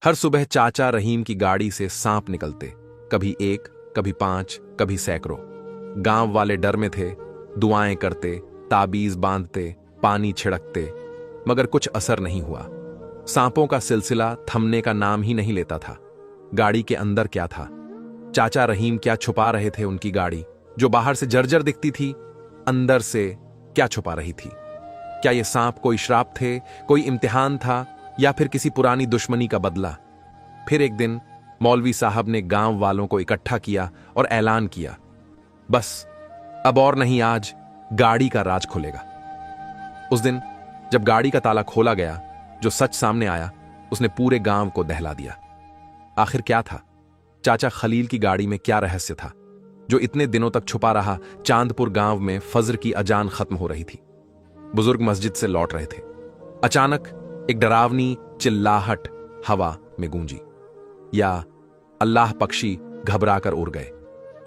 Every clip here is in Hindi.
हर सुबह चाचा रहीम की गाड़ी से सांप निकलते, कभी एक, कभी 5, कभी सैकड़ों। गांव वाले डर में थे, दुआएं करते, ताबीज बांधते, पानी छिड़कते, मगर कुछ असर नहीं हुआ। सांपों का सिलसिला थमने का नाम ही नहीं लेता था। गाड़ी के अंदर क्या था? चाचा रहीम क्या छुपा रहे थे? उनकी गाड़ी जो बाहर से जर्जर दिखती थी, अंदर से क्या छुपा रही थी? क्या ये सांप कोई श्राप थे, कोई इम्तिहान था, या फिर किसी पुरानी दुश्मनी का बदला? फिर एक दिन मौलवी साहब ने गांव वालों को इकट्ठा किया और ऐलान किया, बस अब और नहीं, आज गाड़ी का राज खुलेगा। उस दिन जब गाड़ी का ताला खोला गया, जो सच सामने आया उसने पूरे गांव को दहला दिया। आखिर क्या था? चाचा खलील की गाड़ी में क्या रहस्य था जो इतने दिनों तक छुपा रहा? चांदपुर गांव में फजर की अजान खत्म हो रही थी। बुजुर्ग मस्जिद से लौट रहे थे। अचानक एक डरावनी चिल्लाहट हवा में गूंजी। या अल्लाह, पक्षी घबराकर उड़ गए।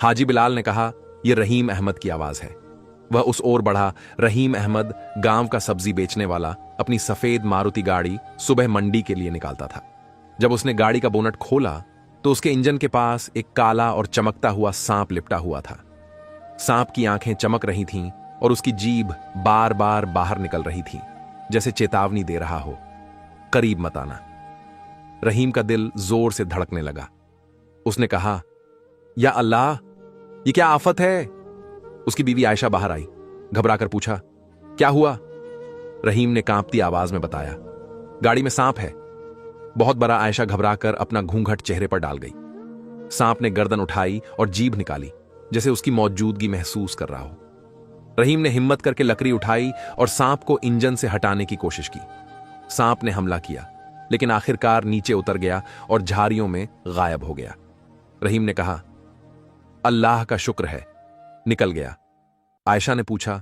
हाजी बिलाल ने कहा, यह रहीम अहमद की आवाज है। वह उस ओर बढ़ा। रहीम अहमद, गांव का सब्जी बेचने वाला, अपनी सफेद मारुति गाड़ी सुबह मंडी के लिए निकालता था। जब उसने गाड़ी का बोनट खोला तो उसके इंजन के पास एक काला और चमकता हुआ सांप लिपटा हुआ था। सांप की आंखें चमक रही थीं और उसकी जीभ बार बार बाहर निकल रही थी, जैसे चेतावनी दे रहा हो, करीब मत आना। रहीम का दिल जोर से धड़कने लगा। उसने कहा, या अल्लाह, ये क्या आफत है? उसकी बीवी आयशा बाहर आई, घबराकर पूछा, क्या हुआ? रहीम ने कांपती आवाज में बताया, गाड़ी में सांप है, बहुत बड़ा। आयशा घबराकर अपना घूंघट चेहरे पर डाल गई। सांप ने गर्दन उठाई और जीभ निकाली, जैसे उसकी मौजूदगी महसूस कर रहा हो। रहीम ने हिम्मत करके लकड़ी उठाई और सांप को इंजन से हटाने की कोशिश की। सांप ने हमला किया, लेकिन आखिरकार नीचे उतर गया और झाड़ियों में गायब हो गया। रहीम ने कहा, अल्लाह का शुक्र है, निकल गया। आयशा ने पूछा,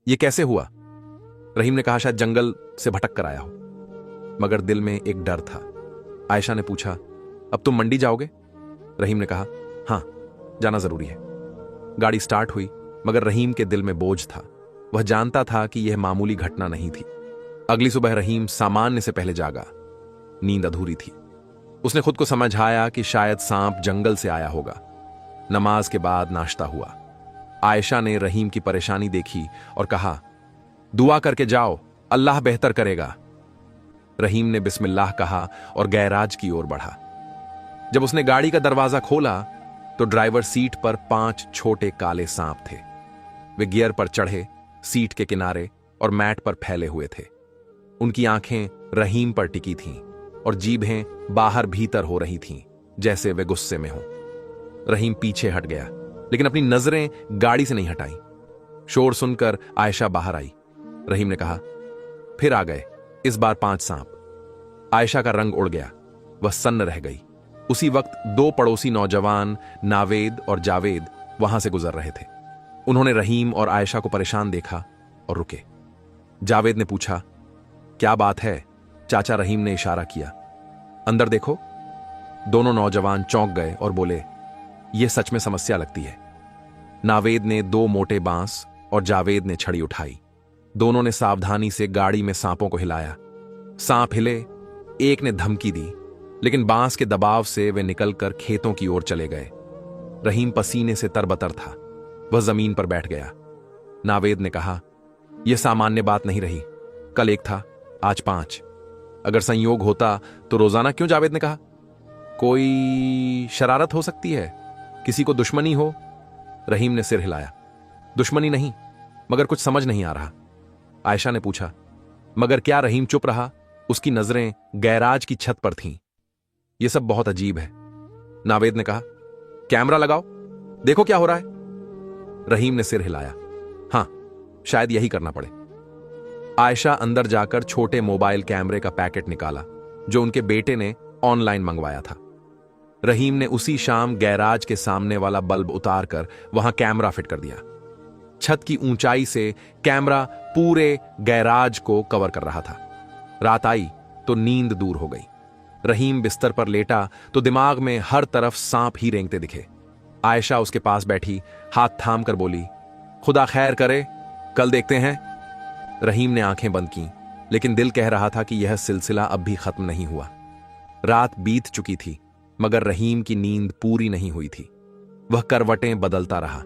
यह कैसे हुआ? रहीम ने कहा, शायद जंगल से भटक कर आया हो। मगर दिल में एक डर था। आयशा ने पूछा, अब तुम मंडी जाओगे? रहीम ने कहा, हां, जाना जरूरी है। गाड़ी स्टार्ट हुई, मगर रहीम के दिल में बोझ था। वह जानता था कि यह मामूली घटना नहीं थी। अगली सुबह रहीम सामान्य से पहले जागा। नींद अधूरी थी। उसने खुद को समझाया कि शायद सांप जंगल से आया होगा। नमाज के बाद नाश्ता हुआ। आयशा ने रहीम की परेशानी देखी और कहा, दुआ करके जाओ, अल्लाह बेहतर करेगा। रहीम ने बिस्मिल्लाह कहा और गैराज की ओर बढ़ा। जब उसने गाड़ी का दरवाजा खोला तो ड्राइवर सीट पर 5 छोटे काले सांप थे। वे गियर पर चढ़े, सीट के किनारे और मैट पर फैले हुए थे। उनकी आंखें रहीम पर टिकी थीं और जीभें बाहर भीतर हो रही थीं, जैसे वे गुस्से में हों। रहीम पीछे हट गया, लेकिन अपनी नजरें गाड़ी से नहीं हटाई। शोर सुनकर आयशा बाहर आई। रहीम ने कहा, फिर आ गए, इस बार 5 सांप। आयशा का रंग उड़ गया, वह सन्न रह गई। उसी वक्त 2 पड़ोसी नौजवान, नावेद और जावेद, वहां से गुजर रहे थे। उन्होंने रहीम और आयशा को परेशान देखा और रुके। जावेद ने पूछा, क्या बात है? चाचा रहीम ने इशारा किया, अंदर देखो। दोनों नौजवान चौंक गए और बोले, यह सच में समस्या लगती है। नावेद ने 2 मोटे बांस और जावेद ने छड़ी उठाई। दोनों ने सावधानी से गाड़ी में सांपों को हिलाया। सांप हिले, एक ने धमकी दी, लेकिन बांस के दबाव से वे निकलकर खेतों की ओर चले गए। रहीम पसीने से तरबतर था। वह जमीन पर बैठ गया। नावेद ने कहा, यह सामान्य बात नहीं रही। कल 1 था, आज 5। अगर संयोग होता तो रोजाना क्यों? जावेद ने कहा, कोई शरारत हो सकती है, किसी को दुश्मनी हो। रहीम ने सिर हिलाया, दुश्मनी नहीं, मगर कुछ समझ नहीं आ रहा। आयशा ने पूछा, मगर क्या? रहीम चुप रहा। उसकी नजरें गैराज की छत पर थीं। यह सब बहुत अजीब है। नावेद ने कहा, कैमरा लगाओ, देखो क्या हो रहा है। रहीम ने सिर हिलाया, हां, शायद यही करना पड़े। आयशा अंदर जाकर छोटे मोबाइल कैमरे का पैकेट निकाला, जो उनके बेटे ने ऑनलाइन मंगवाया था। रहीम ने उसी शाम गैराज के सामने वाला बल्ब उतारकर वहां कैमरा फिट कर दिया। छत की ऊंचाई से कैमरा पूरे गैराज को कवर कर रहा था। रात आई तो नींद दूर हो गई। रहीम बिस्तर पर लेटा तो दिमाग में हर तरफ सांप ही रेंगते दिखे। आयशा उसके पास बैठी, हाथ थाम कर बोली, खुदा खैर करे, कल देखते हैं। रहीम ने आंखें बंद की, लेकिन दिल कह रहा था कि यह सिलसिला अब भी खत्म नहीं हुआ। रात बीत चुकी थी, मगर रहीम की नींद पूरी नहीं हुई थी। वह करवटें बदलता रहा।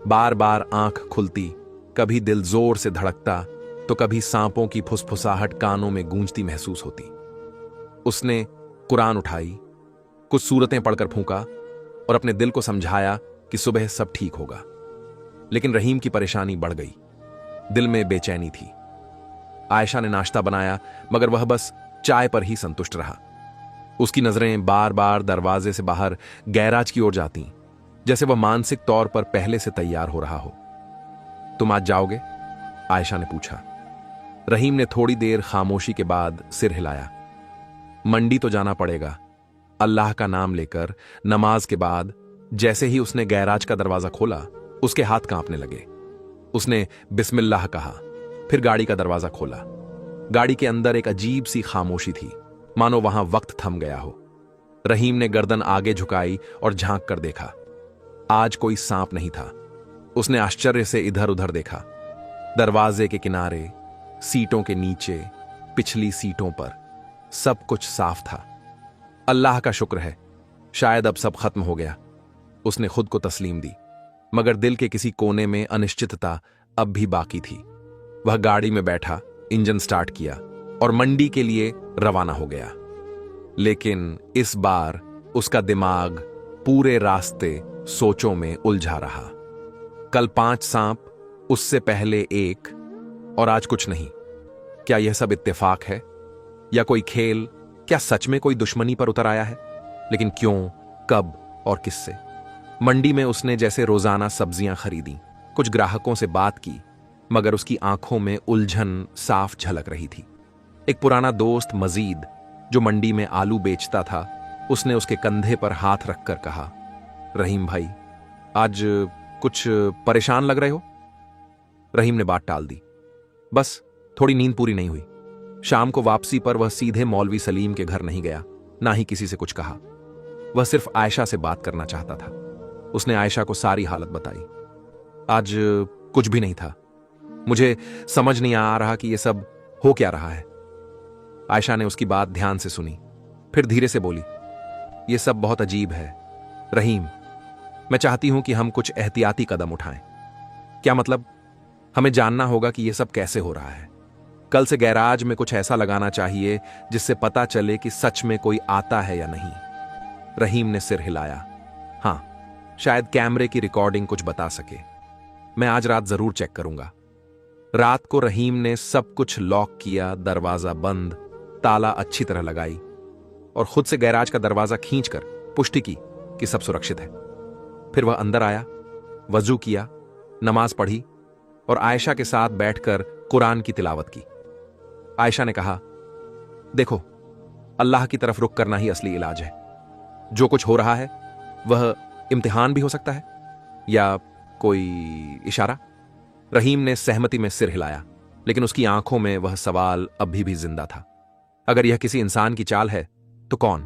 बार बार आंख खुलती, कभी दिल जोर से धड़कता तो कभी सांपों की फुसफुसाहट कानों में गूंजती महसूस होती। उसने कुरान उठाई, कुछ सूरतें पढ़कर फूंका और अपने दिल को समझाया कि सुबह सब ठीक होगा। लेकिन रहीम की परेशानी बढ़ गई। दिल में बेचैनी थी। आयशा ने नाश्ता बनाया, मगर वह बस चाय पर ही संतुष्ट रहा। उसकी नजरें बार बार दरवाजे से बाहर गैराज की ओर जाती, जैसे वह मानसिक तौर पर पहले से तैयार हो रहा हो। तुम आज जाओगे? आयशा ने पूछा। रहीम ने थोड़ी देर खामोशी के बाद सिर हिलाया। मंडी तो जाना पड़ेगा। अल्लाह का नाम लेकर नमाज के बाद जैसे ही उसने गैराज का दरवाजा खोला, उसके हाथ कांपने लगे। उसने बिस्मिल्लाह कहा, फिर गाड़ी का दरवाजा खोला। गाड़ी के अंदर एक अजीब सी खामोशी थी, मानो वहां वक्त थम गया हो। रहीम ने गर्दन आगे झुकाई और झांक कर देखा। आज कोई सांप नहीं था। उसने आश्चर्य से इधर उधर देखा। दरवाजे के किनारे, सीटों के नीचे, पिछली सीटों पर सब कुछ साफ था। अल्लाह का शुक्र है, शायद अब सब खत्म हो गया, उसने खुद को तस्लीम दी। मगर दिल के किसी कोने में अनिश्चितता अब भी बाकी थी। वह गाड़ी में बैठा, इंजन स्टार्ट किया और मंडी के लिए रवाना हो गया। लेकिन इस बार उसका दिमाग पूरे रास्ते सोचों में उलझा रहा। कल 5 सांप, उससे पहले 1 और आज कुछ नहीं। क्या यह सब इत्तेफाक है या कोई खेल? क्या सच में कोई दुश्मनी पर उतर आया है? लेकिन क्यों, कब और किससे? मंडी में उसने जैसे रोजाना सब्जियां खरीदी, कुछ ग्राहकों से बात की, मगर उसकी आंखों में उलझन साफ झलक रही थी। एक पुराना दोस्त मजीद, जो मंडी में आलू बेचता था, उसने उसके कंधे पर हाथ रखकर कहा, रहीम भाई, आज कुछ परेशान लग रहे हो? रहीम ने बात टाल दी। बस थोड़ी नींद पूरी नहीं हुई। शाम को वापसी पर वह सीधे मौलवी सलीम के घर नहीं गया, ना ही किसी से कुछ कहा। वह सिर्फ आयशा से बात करना चाहता था। उसने आयशा को सारी हालत बताई। आज कुछ भी नहीं था। मुझे समझ नहीं आ रहा कि यह सब हो क्या रहा है। आयशा ने उसकी बात ध्यान से सुनी, फिर धीरे से बोली, यह सब बहुत अजीब है रहीम। मैं चाहती हूं कि हम कुछ एहतियाती कदम उठाएं। क्या मतलब? हमें जानना होगा कि यह सब कैसे हो रहा है। कल से गैराज में कुछ ऐसा लगाना चाहिए जिससे पता चले कि सच में कोई आता है या नहीं। रहीम ने सिर हिलाया। हां, शायद कैमरे की रिकॉर्डिंग कुछ बता सके। मैं आज रात जरूर चेक करूंगा। रात को रहीम ने सब कुछ लॉक किया, दरवाजा बंद, ताला अच्छी तरह लगाई और खुद से गैराज का दरवाजा खींचकर पुष्टि की कि सब सुरक्षित है। फिर वह अंदर आया, वजू किया, नमाज पढ़ी और आयशा के साथ बैठकर कुरान की तिलावत की। आयशा ने कहा, देखो, अल्लाह की तरफ रुख करना ही असली इलाज है। जो कुछ हो रहा है वह इम्तिहान भी हो सकता है या कोई इशारा। रहीम ने सहमति में सिर हिलाया, लेकिन उसकी आंखों में वह सवाल अभी भी जिंदा था। अगर यह किसी इंसान की चाल है तो कौन?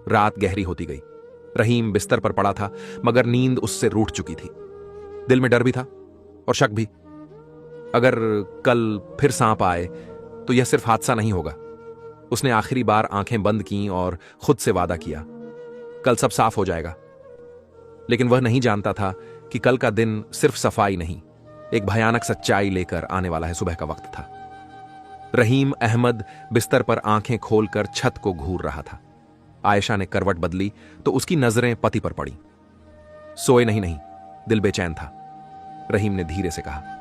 रात गहरी होती गई। रहीम बिस्तर पर पड़ा था, मगर नींद उससे रूठ चुकी थी। दिल में डर भी था और शक भी। अगर कल फिर सांप आए तो यह सिर्फ हादसा नहीं होगा। उसने आखिरी बार आंखें बंद की और खुद से वादा किया, कल सब साफ हो जाएगा। लेकिन वह नहीं जानता था कि कल का दिन सिर्फ सफाई नहीं, एक भयानक सच्चाई लेकर आने वाला है। सुबह का वक्त था। रहीम अहमद बिस्तर पर आंखें खोलकर छत को घूर रहा था। आयशा ने करवट बदली तो उसकी नजरें पति पर पड़ी। सोए नहीं, दिल बेचैन था, रहीम ने धीरे से कहा।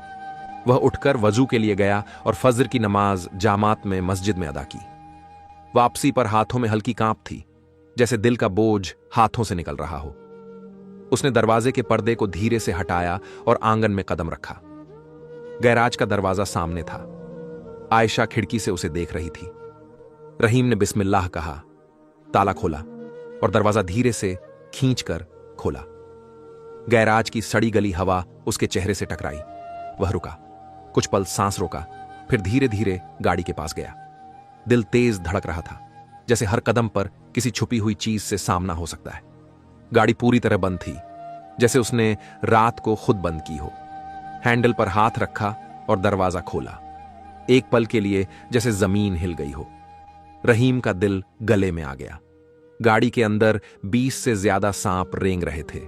वह उठकर वजू के लिए गया और फजर की नमाज जामात में मस्जिद में अदा की। वापसी पर हाथों में हल्की कांप थी, जैसे दिल का बोझ हाथों से निकल रहा हो। उसने दरवाजे के पर्दे को धीरे से हटाया और आंगन में कदम रखा। गैराज का दरवाजा सामने था। आयशा खिड़की से उसे देख रही थी। रहीम ने बिस्मिल्लाह कहा, ताला खोला और दरवाजा धीरे से खींचकर खोला। गैराज की सड़ी गली हवा उसके चेहरे से टकराई। वह रुका, कुछ पल सांस रोका, फिर धीरे धीरे गाड़ी के पास गया। दिल तेज धड़क रहा था, जैसे हर कदम पर किसी छुपी हुई चीज से सामना हो सकता है। गाड़ी पूरी तरह बंद थी, जैसे उसने रात को खुद बंद की हो। हैंडल पर हाथ रखा और दरवाजा खोला। एक पल के लिए जैसे जमीन हिल गई हो। रहीम का दिल गले में आ गया। गाड़ी के अंदर 20 से ज्यादा सांप रेंग रहे थे,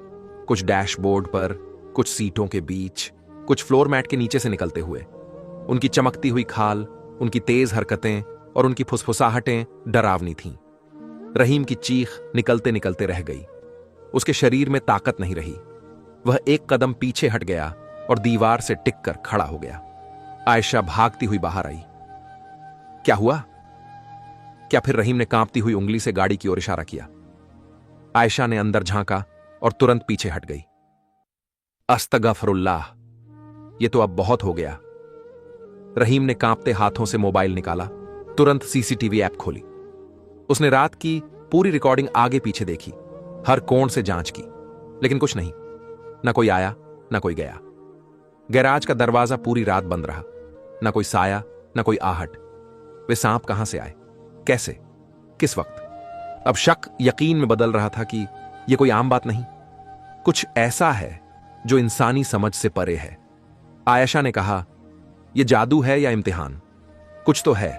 कुछ डैशबोर्ड पर, कुछ सीटों के बीच, कुछ फ्लोर मैट के नीचे से निकलते हुए। उनकी चमकती हुई खाल, उनकी तेज हरकतें और उनकी फुसफुसाहटें डरावनी थीं। रहीम की चीख निकलते निकलते रह गई। उसके शरीर में ताकत नहीं रही। वह एक कदम पीछे हट गया और दीवार से टिककर खड़ा हो गया। आयशा भागती हुई बाहर आई। क्या हुआ? क्या? फिर रहीम ने कांपती हुई उंगली से गाड़ी की ओर इशारा किया। आयशा ने अंदर झांका और तुरंत पीछे हट गई। अस्तगफरुल्लाह, ये तो अब बहुत हो गया। रहीम ने कांपते हाथों से मोबाइल निकाला, तुरंत सीसीटीवी ऐप खोली। उसने रात की पूरी रिकॉर्डिंग आगे पीछे देखी, हर कोण से जांच की, लेकिन कुछ नहीं। ना कोई आया, ना कोई गया। गैराज का दरवाजा पूरी रात बंद रहा। ना कोई साया, ना कोई आहट। वे सांप कहां से आए? कैसे? किस वक्त? अब शक यकीन में बदल रहा था कि यह कोई आम बात नहीं, कुछ ऐसा है जो इंसानी समझ से परे है। आयशा ने कहा, यह जादू है या इम्तिहान? कुछ तो है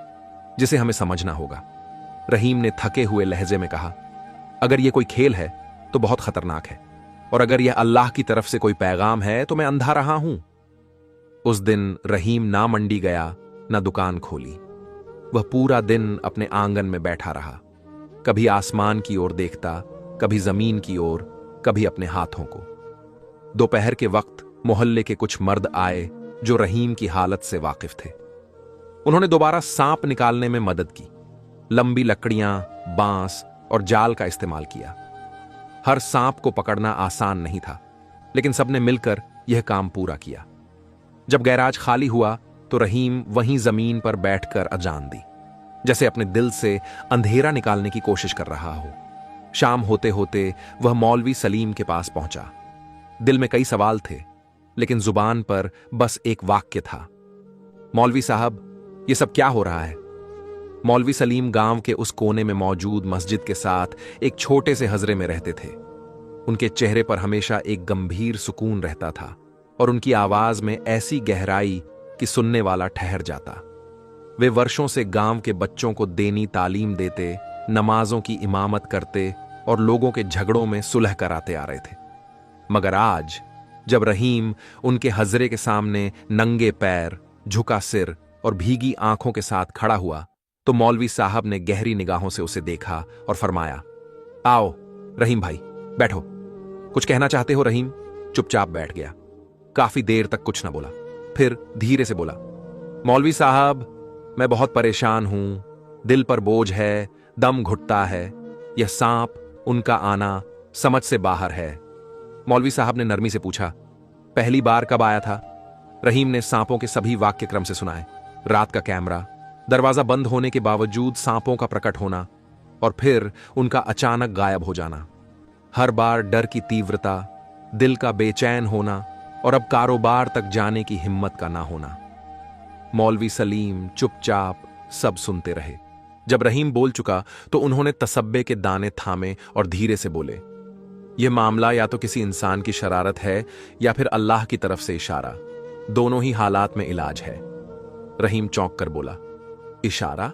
जिसे हमें समझना होगा। रहीम ने थके हुए लहजे में कहा, अगर यह कोई खेल है तो बहुत खतरनाक है, और अगर यह अल्लाह की तरफ से कोई पैगाम है तो मैं अंधा रहा हूं। उस दिन रहीम ना मंडी गया, ना दुकान खोली। वह पूरा दिन अपने आंगन में बैठा रहा, कभी आसमान की ओर देखता, कभी जमीन की ओर, कभी अपने हाथों को। दोपहर के वक्त मोहल्ले के कुछ मर्द आए जो रहीम की हालत से वाकिफ थे। उन्होंने दोबारा सांप निकालने में मदद की। लंबी लकड़ियां, बांस और जाल का इस्तेमाल किया। हर सांप को पकड़ना आसान नहीं था, लेकिन सबने मिलकर यह काम पूरा किया। जब गैराज खाली हुआ तो रहीम वहीं जमीन पर बैठकर अजान दी, जैसे अपने दिल से अंधेरा निकालने की कोशिश कर रहा हो। शाम होते होते वह मौलवी सलीम के पास पहुंचा। दिल में कई सवाल थे, लेकिन जुबान पर बस एक वाक्य था, मौलवी साहब, यह सब क्या हो रहा है? मौलवी सलीम गांव के उस कोने में मौजूद मस्जिद के साथ एक छोटे से हजरे में रहते थे। उनके चेहरे पर हमेशा एक गंभीर सुकून रहता था और उनकी आवाज में ऐसी गहराई कि सुनने वाला ठहर जाता। वे वर्षों से गांव के बच्चों को दीनी तालीम देते, नमाजों की इमामत करते और लोगों के झगड़ों में सुलह कराते आ रहे थे। मगर आज जब रहीम उनके हजरे के सामने नंगे पैर, झुका सिर और भीगी आंखों के साथ खड़ा हुआ, तो मौलवी साहब ने गहरी निगाहों से उसे देखा और फरमाया, आओ रहीम भाई, बैठो। कुछ कहना चाहते हो? रहीम चुपचाप बैठ गया। काफी देर तक कुछ ना बोला, फिर धीरे से बोला, मौलवी साहब, मैं बहुत परेशान हूं, दिल पर बोझ है, दम घुटता है, यह सांप, उनका आना समझ से बाहर है। मौलवी साहब ने नरमी से पूछा, पहली बार कब आया था? रहीम ने सांपों के सभी वाक्य क्रम से सुनाए। रात का कैमरा, दरवाजा बंद होने के बावजूद सांपों का प्रकट होना, और फिर उनका अचानक गायब हो जाना। हर बार डर की तीव्रता, दिल का बेचैन होना और अब कारोबार तक जाने की हिम्मत का ना होना। मौलवी सलीम चुपचाप सब सुनते रहे। जब रहीम बोल चुका तो उन्होंने तसब्बे के दाने थामे और धीरे से बोले, यह मामला या तो किसी इंसान की शरारत है या फिर अल्लाह की तरफ से इशारा। दोनों ही हालात में इलाज है। रहीम चौंक कर बोला, इशारा?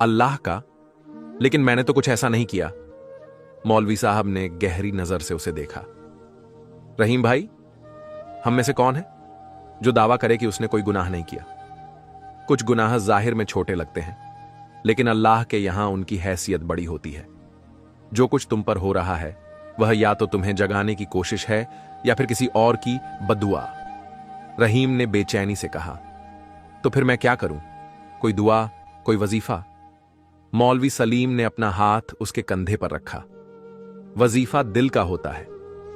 अल्लाह का? लेकिन मैंने तो कुछ ऐसा नहीं किया। मौलवी साहब ने गहरी नजर से उसे देखा। रहीम भाई, हम में से कौन है जो दावा करे कि उसने कोई गुनाह नहीं किया? कुछ गुनाह जाहिर में छोटे लगते हैं, लेकिन अल्लाह के यहां उनकी हैसियत बड़ी होती है। जो कुछ तुम पर हो रहा है वह या तो तुम्हें जगाने की कोशिश है या फिर किसी और की बद्दुआ। रहीम ने बेचैनी से कहा, तो फिर मैं क्या करूं? कोई दुआ, कोई वजीफा? मौलवी सलीम ने अपना हाथ उसके कंधे पर रखा। वजीफा दिल का होता है।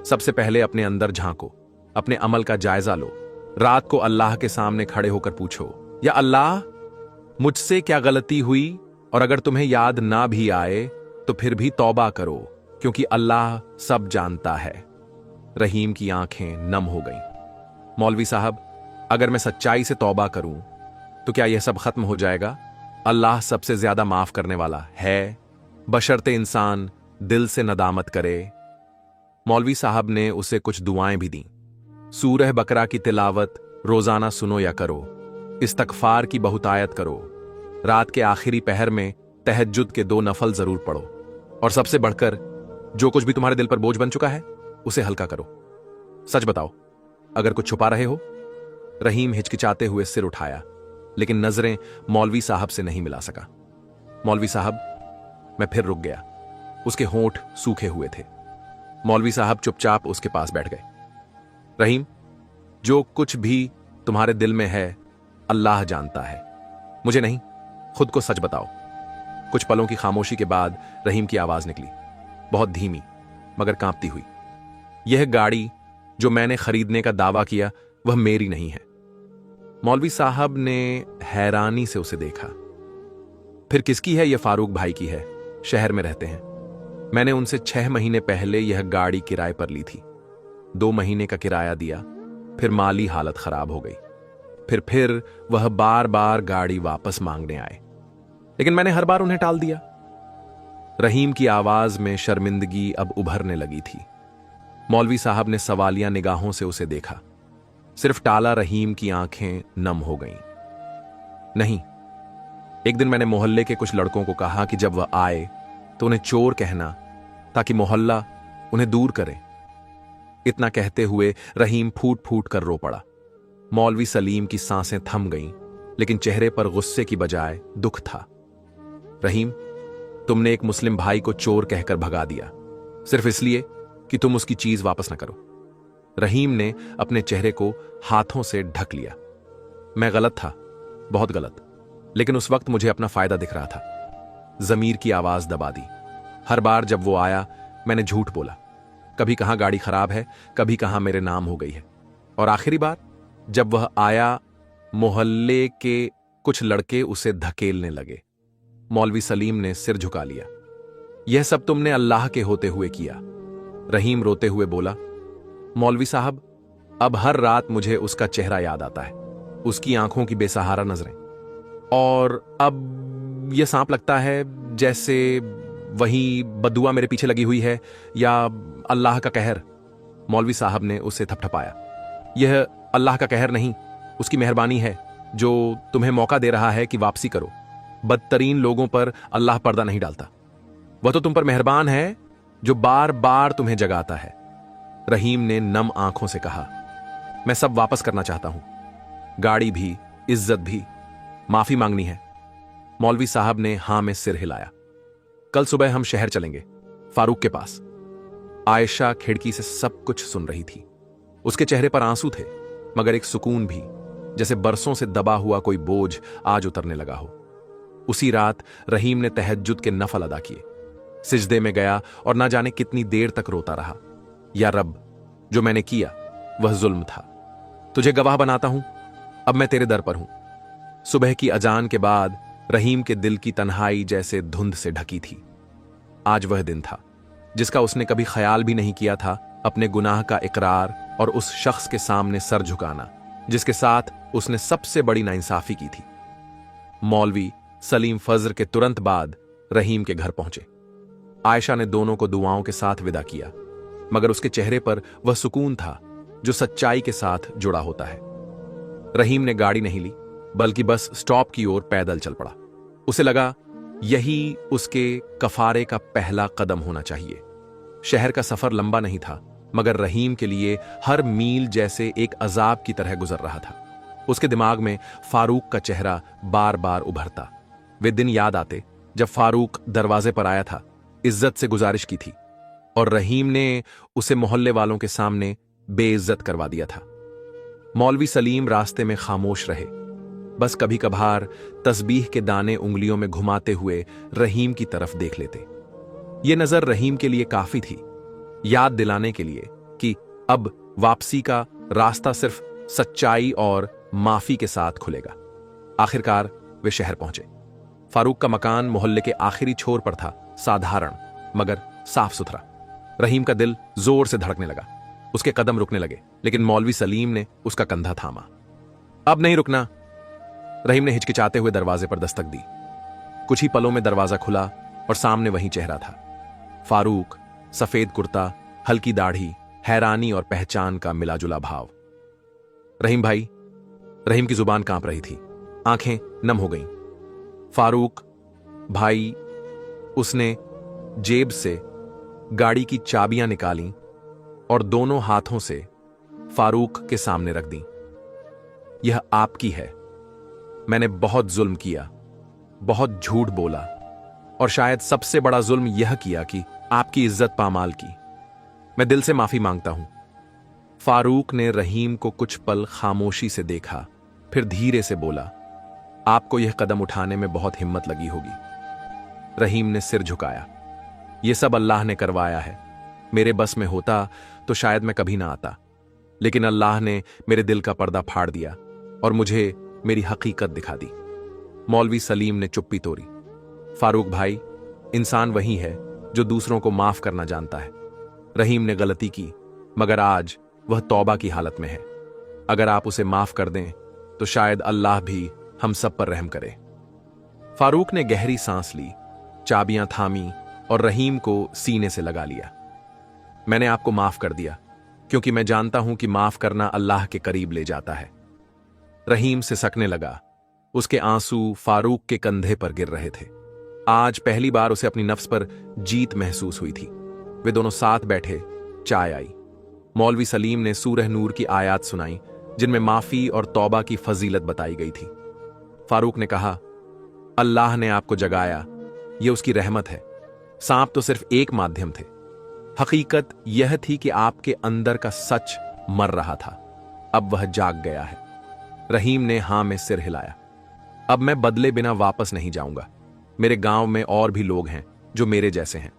सबसे पहले अपने अंदर झांको, अपने अमल का जायजा लो। रात को अल्लाह के सामने खड़े होकर पूछो, या अल्लाह, मुझसे क्या गलती हुई? और अगर तुम्हें याद ना भी आए तो फिर भी तौबा करो, क्योंकि अल्लाह सब जानता है। रहीम की आंखें नम हो गईं। मौलवी साहब, अगर मैं सच्चाई से तौबा करूं तो क्या यह सब खत्म हो जाएगा? अल्लाह सबसे ज्यादा माफ करने वाला है, बशर्ते इंसान दिल से नदामत करे। मौलवी साहब ने उसे कुछ दुआएं भी दी। सूरह बकरा की तिलावत रोजाना सुनो या करो, इस्तगफार की बहुतायत करो, रात के आखिरी पहर में तहज्जुद के 2 नफल जरूर पढ़ो। और सबसे बढ़कर जो कुछ भी तुम्हारे दिल पर बोझ बन चुका है उसे हल्का करो। सच बताओ, अगर कुछ छुपा रहे हो। रहीम हिचकिचाते हुए सिर उठाया, लेकिन नजरें मौलवी साहब से नहीं मिला सका। मौलवी साहब, मैं फिर रुक गया। उसके होंठ सूखे हुए थे। मौलवी साहब चुपचाप उसके पास बैठ गए। रहीम, जो कुछ भी तुम्हारे दिल में है अल्लाह जानता है, मुझे नहीं, खुद को सच बताओ। कुछ पलों की खामोशी के बाद रहीम की आवाज निकली, बहुत धीमी मगर कांपती हुई। यह गाड़ी जो मैंने खरीदने का दावा किया वह मेरी नहीं है। मौलवी साहब ने हैरानी से उसे देखा। फिर किसकी है? यह फारूक भाई की है, शहर में रहते हैं। मैंने उनसे 6 महीने पहले यह गाड़ी किराए पर ली थी। 2 महीने का किराया दिया, फिर माली हालत खराब हो गई। फिर वह बार बार गाड़ी वापस मांगने आए, लेकिन मैंने हर बार उन्हें टाल दिया। रहीम की आवाज में शर्मिंदगी अब उभरने लगी थी। मौलवी साहब ने सवालिया निगाहों से उसे देखा। सिर्फ टाला रहीम की आंखें नम हो गईं। नहीं, एक दिन मैंने मोहल्ले के कुछ लड़कों को कहा कि जब वह आए तो उन्हें चोर कहना, ताकि मोहल्ला उन्हें दूर करे। इतना कहते हुए रहीम फूट फूट कर रो पड़ा। मौलवी सलीम की सांसें थम गईं, लेकिन चेहरे पर गुस्से की बजाय दुख था। रहीम, तुमने एक मुस्लिम भाई को चोर कहकर भगा दिया, सिर्फ इसलिए कि तुम उसकी चीज वापस न करो। रहीम ने अपने चेहरे को हाथों से ढक लिया। मैं गलत था, बहुत गलत, लेकिन उस वक्त मुझे अपना फायदा दिख रहा था। जमीर की आवाज दबा दी। हर बार जब वो आया मैंने झूठ बोला। कभी कहां गाड़ी खराब है, कभी कहां मेरे नाम हो गई है। और आखिरी बार जब वह आया, मोहल्ले के कुछ लड़के उसे धकेलने लगे। मौलवी सलीम ने सिर झुका लिया। यह सब तुमने अल्लाह के होते हुए किया। रहीम रोते हुए बोला, मौलवी साहब, अब हर रात मुझे उसका चेहरा याद आता है, उसकी आंखों की बेसहारा नजरें, और अब यह सांप लगता है जैसे वही बदुआ मेरे पीछे लगी हुई है, या अल्लाह का कहर। मौलवी साहब ने उसे थपथपाया। यह अल्लाह का कहर नहीं, उसकी मेहरबानी है जो तुम्हें मौका दे रहा है कि वापसी करो। बदतरीन लोगों पर अल्लाह पर्दा नहीं डालता। वह तो तुम पर मेहरबान है जो बार बार तुम्हें जगाता है। रहीम ने नम आंखों से कहा, मैं सब वापस करना चाहता हूं, गाड़ी भी, इज्जत भी, माफी मांगनी है। मौलवी साहब ने हां में सिर हिलाया। कल सुबह हम शहर चलेंगे, फारूक के पास। आयशा खिड़की से सब कुछ सुन रही थी। उसके चेहरे पर आंसू थे, मगर एक सुकून भी, जैसे बरसों से दबा हुआ कोई बोझ आज उतरने लगा हो। उसी रात रहीम ने तहज्जुद के नफल अदा किए, सिजदे में गया और ना जाने कितनी देर तक रोता रहा। या रब, जो मैंने किया वह जुल्म था, तुझे गवाह बनाता हूं, अब मैं तेरे दर पर हूं। सुबह की अजान के बाद रहीम के दिल की तन्हाई जैसे धुंध से ढकी थी। आज वह दिन था जिसका उसने कभी ख्याल भी नहीं किया था, अपने गुनाह का इकरार और उस शख्स के सामने सर झुकाना जिसके साथ उसने सबसे बड़ी नाइंसाफी की थी। मौलवी सलीम फजर के तुरंत बाद रहीम के घर पहुंचे। आयशा ने दोनों को दुआओं के साथ विदा किया, मगर उसके चेहरे पर वह सुकून था जो सच्चाई के साथ जुड़ा होता है। रहीम ने गाड़ी नहीं ली, बल्कि बस स्टॉप की ओर पैदल चल पड़ा। उसे लगा यही उसके कफारे का पहला कदम होना चाहिए। शहर का सफर लंबा नहीं था, मगर रहीम के लिए हर मील जैसे एक अजाब की तरह गुजर रहा था। उसके दिमाग में फारूक का चेहरा बार बार उभरता। वे दिन याद आते जब फारूक दरवाजे पर आया था, इज्जत से गुजारिश की थी, और रहीम ने उसे मोहल्ले वालों के सामने बेइज्जत करवा दिया था। मौलवी सलीम रास्ते में खामोश रहे, बस कभी कभार तस्बीह के दाने उंगलियों में घुमाते हुए रहीम की तरफ देख लेते। यह नजर रहीम के लिए काफी थी, याद दिलाने के लिए कि अब वापसी का रास्ता सिर्फ सच्चाई और माफी के साथ खुलेगा। आखिरकार वे शहर पहुंचे। फारूक का मकान मोहल्ले के आखिरी छोर पर था, साधारण मगर साफ सुथरा। रहीम का दिल जोर से धड़कने लगा। उसके कदम रुकने लगे, लेकिन मौलवी सलीम ने उसका कंधा थामा। अब नहीं रुकना। रहीम ने हिचकिचाते हुए दरवाजे पर दस्तक दी। कुछ ही पलों में दरवाजा खुला और सामने वही चेहरा था। फारूक, सफेद कुर्ता, हल्की दाढ़ी, हैरानी और पहचान का मिलाजुला भाव। रहीम भाई। रहीम की जुबान कांप रही थी, आंखें नम हो गईं। फारूक भाई, उसने जेब से गाड़ी की चाबियां निकालीं और दोनों हाथों से फारूक के सामने रख दी। यह आपकी है। मैंने बहुत जुल्म किया, बहुत झूठ बोला और शायद सबसे बड़ा जुल्म यह किया कि आपकी इज्जत पामाल की। मैं दिल से माफी मांगता हूं। फारूक ने रहीम को कुछ पल खामोशी से देखा, फिर धीरे से बोला, आपको यह कदम उठाने में बहुत हिम्मत लगी होगी। रहीम ने सिर झुकाया। यह सब अल्लाह ने करवाया है। मेरे बस में होता तो शायद मैं कभी ना आता, लेकिन अल्लाह ने मेरे दिल का पर्दा फाड़ दिया और मुझे मेरी हकीकत दिखा दी। मौलवी सलीम ने चुप्पी तोड़ी। फारूक भाई, इंसान वही है जो दूसरों को माफ करना जानता है। रहीम ने गलती की, मगर आज वह तौबा की हालत में है। अगर आप उसे माफ कर दें तो शायद अल्लाह भी हम सब पर रहम करे। फारूक ने गहरी सांस ली, चाबियां थामी और रहीम को सीने से लगा लिया। मैंने आपको माफ कर दिया, क्योंकि मैं जानता हूं कि माफ करना अल्लाह के करीब ले जाता है। रहीम सिसकने लगा। उसके आंसू फारूक के कंधे पर गिर रहे थे। आज पहली बार उसे अपनी नफ्स पर जीत महसूस हुई थी। वे दोनों साथ बैठे, चाय आई। मौलवी सलीम ने सूरह नूर की आयत सुनाई, जिनमें माफी और तौबा की फजीलत बताई गई थी। फारूक ने कहा, अल्लाह ने आपको जगाया, यह उसकी रहमत है। सांप तो सिर्फ एक माध्यम थे। हकीकत यह थी कि आपके अंदर का सच मर रहा था, अब वह जाग गया है। रहीम ने हां में सिर हिलाया। अब मैं बदले बिना वापस नहीं जाऊंगा। मेरे गांव में और भी लोग हैं जो मेरे जैसे हैं।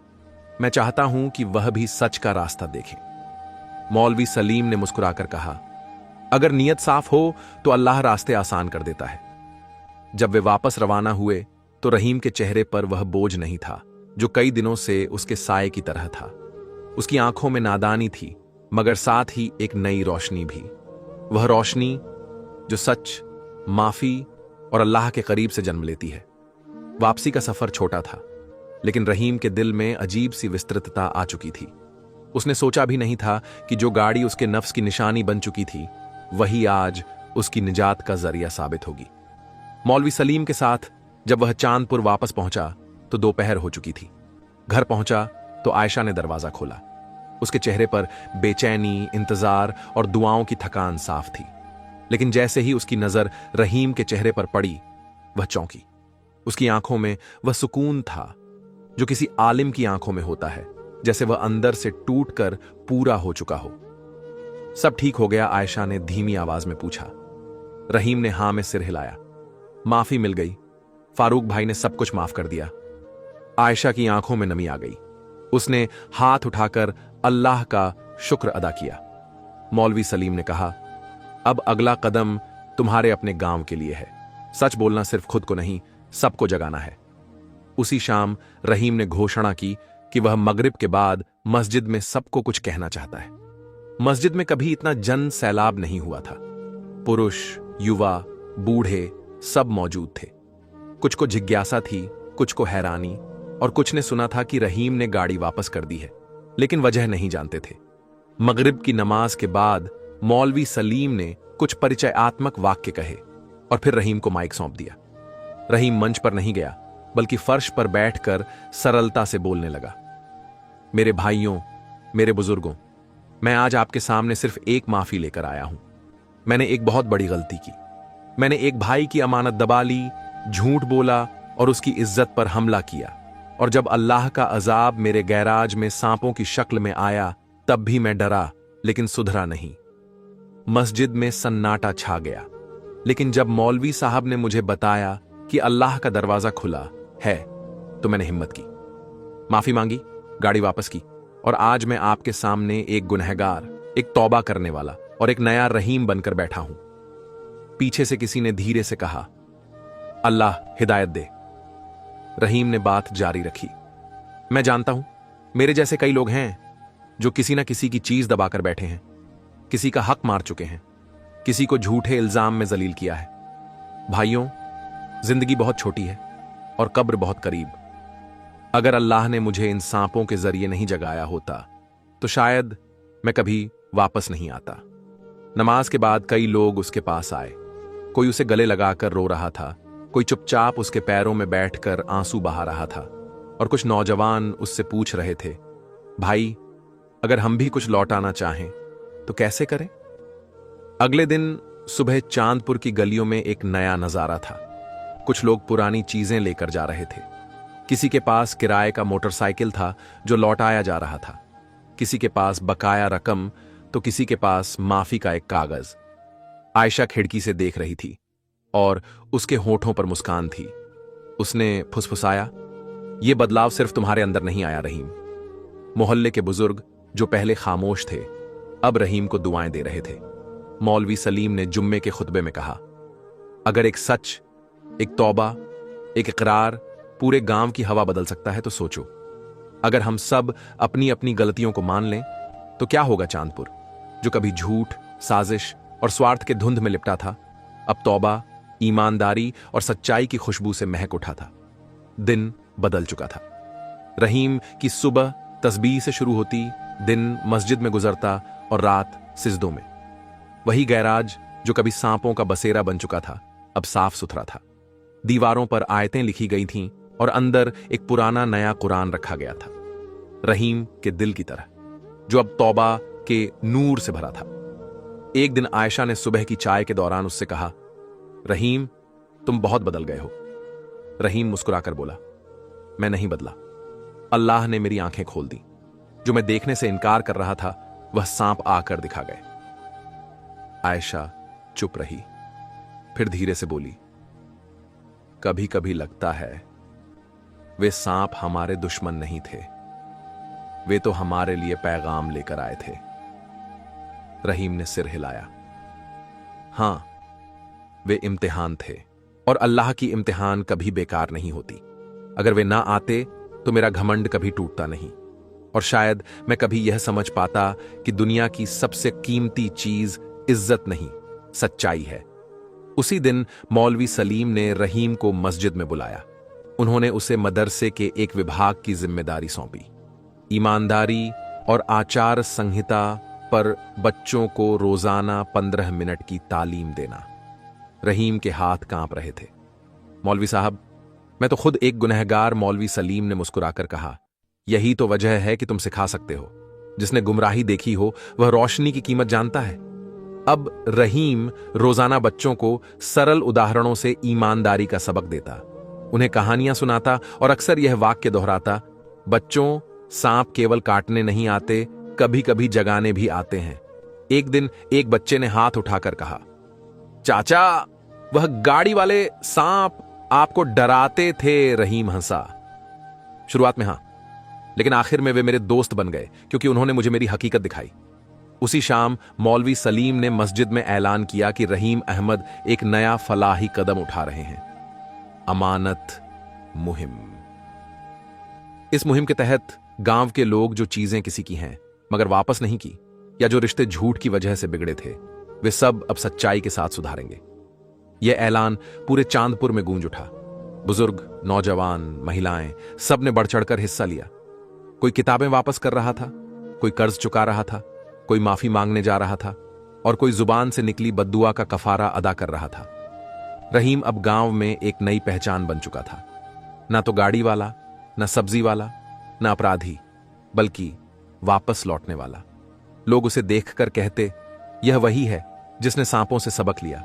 मैं चाहता हूं कि वह भी सच का रास्ता देखें। मौलवी सलीम ने मुस्कुराकर कहा, अगर नीयत साफ हो तो अल्लाह रास्ते आसान कर देता है। जब वे वापस रवाना हुए तो रहीम के चेहरे पर वह बोझ नहीं था जो कई दिनों से उसके साए की तरह था। उसकी आंखों में नादानी थी, मगर साथ ही एक नई रोशनी भी। वह रोशनी जो सच, माफी और अल्लाह के करीब से जन्म लेती है। वापसी का सफर छोटा था, लेकिन रहीम के दिल में अजीब सी विस्तृतता आ चुकी थी। उसने सोचा भी नहीं था कि जो गाड़ी उसके नफ्स की निशानी बन चुकी थी, वही आज उसकी निजात का जरिया साबित होगी। मौलवी सलीम के साथ जब वह चांदपुर वापस पहुंचा तो दोपहर हो चुकी थी। घर पहुंचा तो आयशा ने दरवाजा खोला। उसके चेहरे पर बेचैनी, इंतजार और दुआओं की थकान साफ थी। लेकिन जैसे ही उसकी नजर रहीम के चेहरे पर पड़ी, वह चौंकी। उसकी आंखों में वह सुकून था जो किसी आलिम की आंखों में होता है, जैसे वह अंदर से टूटकर पूरा हो चुका हो। सब ठीक हो गया? आयशा ने धीमी आवाज में पूछा। रहीम ने हां में सिर हिलाया। माफी मिल गई। फारूक भाई ने सब कुछ माफ कर दिया। आयशा की आंखों में नमी आ गई। उसने हाथ उठाकर अल्लाह का शुक्र अदा किया। मौलवी सलीम ने कहा, अब अगला कदम तुम्हारे अपने गांव के लिए है। सच बोलना सिर्फ खुद को नहीं, सबको जगाना है। उसी शाम रहीम ने घोषणा की कि वह मगरिब के बाद मस्जिद में सबको कुछ कहना चाहता है। मस्जिद में कभी इतना जन सैलाब नहीं हुआ था। पुरुष, युवा, बूढ़े सब मौजूद थे। कुछ को जिज्ञासा थी, कुछ को हैरानी, और कुछ ने सुना था कि रहीम ने गाड़ी वापस कर दी है, लेकिन वजह नहीं जानते थे। मगरिब की नमाज के बाद मौलवी सलीम ने कुछ परिचयात्मक वाक्य कहे और फिर रहीम को माइक सौंप दिया। रहीम मंच पर नहीं गया, बल्कि फर्श पर बैठकर सरलता से बोलने लगा। मेरे भाइयों, मेरे बुजुर्गों, मैं आज आपके सामने सिर्फ एक माफी लेकर आया हूं। मैंने एक बहुत बड़ी गलती की। मैंने एक भाई की अमानत दबा ली, झूठ बोला और उसकी इज्जत पर हमला किया। और जब अल्लाह का अजाब मेरे गैराज में सांपों की शक्ल में आया, तब भी मैं डरा, लेकिन सुधरा नहीं। मस्जिद में सन्नाटा छा गया, लेकिन जब मौलवी साहब ने मुझे बताया कि अल्लाह का दरवाजा खुला है, तो मैंने हिम्मत की, माफी मांगी, गाड़ी वापस की, और आज मैं आपके सामने एक गुनहगार, एक तौबा करने वाला और एक नया रहीम बनकर बैठा हूं। पीछे से किसी ने धीरे से कहा, अल्लाह हिदायत दे। रहीम ने बात जारी रखी, मैं जानता हूं मेरे जैसे कई लोग हैं जो किसी ना किसी की चीज दबाकर बैठे हैं, किसी का हक मार चुके हैं, किसी को झूठे इल्जाम में जलील किया है। भाइयों, जिंदगी बहुत छोटी है और कब्र बहुत करीब। अगर अल्लाह ने मुझे इन सांपों के जरिए नहीं जगाया होता तो शायद मैं कभी वापस नहीं आता। नमाज के बाद कई लोग उसके पास आए। कोई उसे गले लगाकर रो रहा था, कोई चुपचाप उसके पैरों में बैठकर आंसू बहा रहा था। और कुछ नौजवान उससे पूछ रहे थे, भाई अगर हम भी कुछ लौटाना चाहें तो कैसे करें? अगले दिन सुबह चांदपुर की गलियों में एक नया नजारा था। कुछ लोग पुरानी चीजें लेकर जा रहे थे। किसी के पास किराए का मोटरसाइकिल था जो लौटाया जा रहा था, किसी के पास बकाया रकम तो किसी के पास माफी का एक कागज। आयशा खिड़की से देख रही थी और उसके होठों पर मुस्कान थी। उसने फुसफुसाया, यह बदलाव सिर्फ तुम्हारे अंदर नहीं आया रहीम। मोहल्ले के बुजुर्ग जो पहले खामोश थे अब रहीम को दुआएं दे रहे थे। मौलवी सलीम ने जुम्मे के खुतबे में कहा, अगर एक सच, एक तौबा, एक इकरार पूरे गांव की हवा बदल सकता है तो सोचो, अगर हम सब अपनी अपनी गलतियों को मान लें तो क्या होगा? चांदपुर जो कभी झूठ, साजिश और स्वार्थ के धुंध में लिपटा था, अब तौबा, ईमानदारी और सच्चाई की खुशबू से महक उठा था। दिन बदल चुका था। रहीम की सुबह तस्बीह से शुरू होती, दिन मस्जिद में गुजरता और रात सिजदों में। वही गैराज जो कभी सांपों का बसेरा बन चुका था अब साफ सुथरा था। दीवारों पर आयतें लिखी गई थीं और अंदर एक पुराना नया कुरान रखा गया था, रहीम के दिल की तरह, जो अब तौबा के नूर से भरा था। एक दिन आयशा ने सुबह की चाय के दौरान उससे कहा, रहीम तुम बहुत बदल गए हो। रहीम मुस्कुराकर बोला, मैं नहीं बदला, अल्लाह ने मेरी आंखें खोल दी। जो मैं देखने से इनकार कर रहा था वह सांप आकर दिखा गए। आयशा चुप रही, फिर धीरे से बोली, कभी कभी लगता है वे सांप हमारे दुश्मन नहीं थे, वे तो हमारे लिए पैगाम लेकर आए थे। रहीम ने सिर हिलाया, हां वे इम्तिहान थे और अल्लाह की इम्तिहान कभी बेकार नहीं होती। अगर वे ना आते तो मेरा घमंड कभी टूटता नहीं और शायद मैं कभी यह समझ पाता कि दुनिया की सबसे कीमती चीज इज्जत नहीं, सच्चाई है। उसी दिन मौलवी सलीम ने रहीम को मस्जिद में बुलाया। उन्होंने उसे मदरसे के एक विभाग की जिम्मेदारी सौंपी, ईमानदारी और आचार संहिता पर बच्चों को रोजाना 15 मिनट की तालीम देना। रहीम के हाथ कांप रहे थे। मौलवी साहब, मैं तो खुद एक गुनहगार। मौलवी सलीम ने मुस्कुराकर कहा, यही तो वजह है कि तुम सिखा सकते हो। जिसने गुमराही देखी हो वह रोशनी की कीमत जानता है। अब रहीम रोजाना बच्चों को सरल उदाहरणों से ईमानदारी का सबक देता, उन्हें कहानियां सुनाता और अक्सर यह वाक्य दोहराता, बच्चों सांप केवल काटने नहीं आते, कभी कभी जगाने भी आते हैं। एक दिन एक बच्चे ने हाथ उठाकर कहा, चाचा वह गाड़ी वाले सांप आपको डराते थे। रहीम हंसा, शुरुआत में हां, लेकिन आखिर में वे मेरे दोस्त बन गए क्योंकि उन्होंने मुझे मेरी हकीकत दिखाई। उसी शाम मौलवी सलीम ने मस्जिद में ऐलान किया कि रहीम अहमद एक नया फलाही कदम उठा रहे हैं, अमानत मुहिम। इस मुहिम के तहत गांव के लोग जो चीजें किसी की हैं मगर वापस नहीं की, या जो रिश्ते झूठ की वजह से बिगड़े थे, वे सब अब सच्चाई के साथ सुधारेंगे। यह ऐलान पूरे चांदपुर में गूंज उठा। बुजुर्ग, नौजवान, महिलाएं सब ने बढ़ चढ़कर हिस्सा लिया। कोई किताबें वापस कर रहा था, कोई कर्ज चुका रहा था, कोई माफी मांगने जा रहा था और कोई जुबान से निकली बद्दुआ का कफारा अदा कर रहा था। रहीम अब गांव में एक नई पहचान बन चुका था, ना तो गाड़ी वाला, ना सब्जी वाला, ना अपराधी, बल्कि वापस लौटने वाला। लोग उसे देखकर कहते, यह वही है जिसने सांपों से सबक लिया।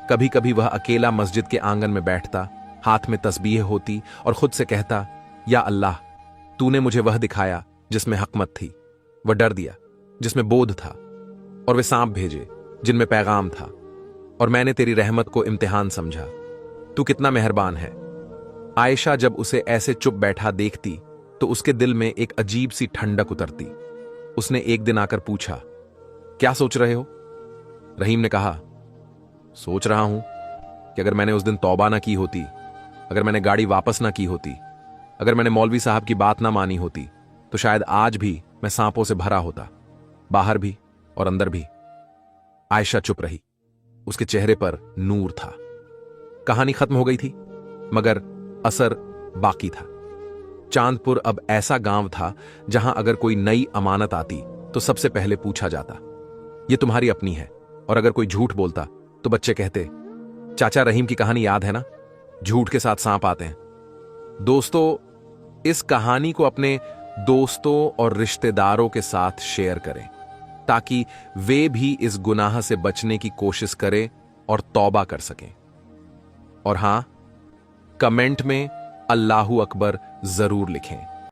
कभी कभी वह अकेला मस्जिद के आंगन में बैठता, हाथ में तस्बीह होती और खुद से कहता, या अल्लाह तूने मुझे वह दिखाया जिसमें हकमत थी, वह डर दिया जिसमें बोध था, और वे सांप भेजे जिनमें पैगाम था, और मैंने तेरी रहमत को इम्तिहान समझा। तू कितना मेहरबान है। आयशा जब उसे ऐसे चुप बैठा देखती तो उसके दिल में एक अजीब सी ठंडक उतरती। उसने एक दिन आकर पूछा, क्या सोच रहे हो? रहीम ने कहा, सोच रहा हूं कि अगर मैंने उस दिन तौबा ना की होती, अगर मैंने गाड़ी वापस ना की होती, अगर मैंने मौलवी साहब की बात ना मानी होती, तो शायद आज भी मैं सांपों से भरा होता, बाहर भी और अंदर भी। आयशा चुप रही। उसके चेहरे पर नूर था। कहानी खत्म हो गई थी मगर असर बाकी था। चांदपुर अब ऐसा गांव था जहां अगर कोई नई अमानत आती तो सबसे पहले पूछा जाता, यह तुम्हारी अपनी है? और अगर कोई झूठ बोलता तो बच्चे कहते, चाचा रहीम की कहानी याद है ना, झूठ के साथ सांप आते हैं। दोस्तों, इस कहानी को अपने दोस्तों और रिश्तेदारों के साथ शेयर करें ताकि वे भी इस गुनाह से बचने की कोशिश करें और तौबा कर सकें। और हां, कमेंट में अल्लाहू अकबर जरूर लिखें।